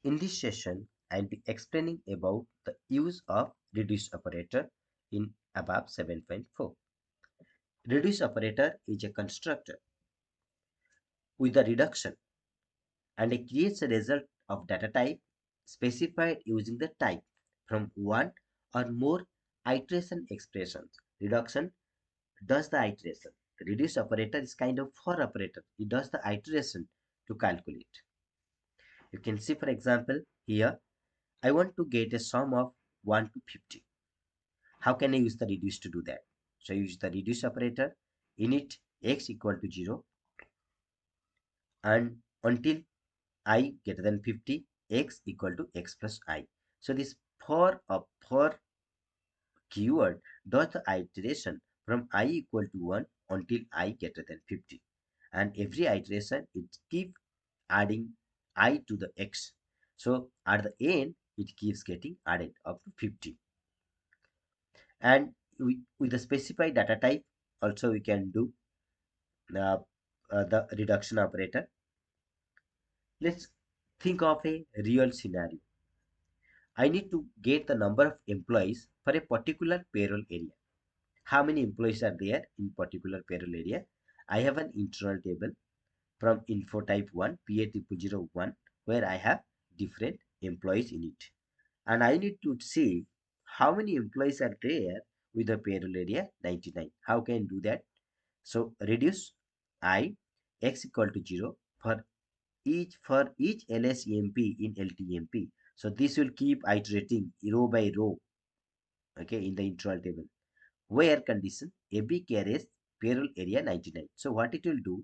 In this session, I'll be explaining about the use of reduce operator in ABAP 7.4. Reduce operator is a constructor with a reduction and it creates a result of data type specified using the type from one or more iteration expressions. Reduction does the iteration. The reduce operator is kind of for operator. It does the iteration to calculate. You can see, for example, here I want to get a sum of 1 to 50. How can I use the reduce to do that? So I use the reduce operator, init x equal to 0 and until I greater than 50, x equal to x plus I. So this for keyword does the iteration from I equal to 1 until I greater than 50. And every iteration it keep adding I to the x. So at the end it keeps getting added up to 50. And with the specified data type also we can do uh, the reduction operator. Let's think of a real scenario. I need to get the number of employees for a particular payroll area. How many employees are there in particular payroll area? I have an internal table from info type 1 PA0001 where I have different employees in it, and I need to see how many employees are there with the payroll area 99. How can I do that? So reduce I x equal to 0 for each LSEMP in LTMP. So this will keep iterating row by row, okay, in the internal table. Where condition AB carries payroll area 99. So what it will do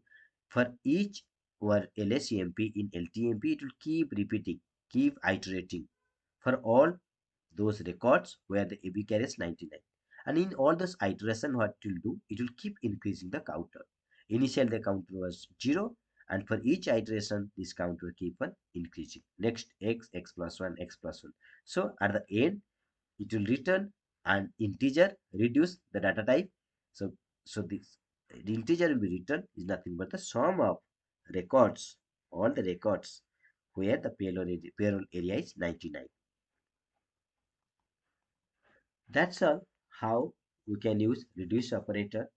for each or LSEMP in LTMP, it will keep repeating, keep iterating for all those records where the AB carries 99. And in all those iteration, what it will do, it will keep increasing the counter. Initially, the counter was 0, and for each iteration, this counter will keep on increasing. Next, x plus 1, x plus 1. So at the end, it will return an integer, reduce the data type. So this the integer will be returned is nothing but the sum of records, all the records where the payroll area is 99. That's all how we can use reduce operator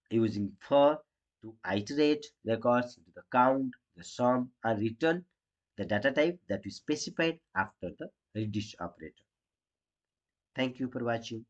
using for to iterate records into the count, the sum, and return the data type that we specified after the reduce operator. Thank you for watching.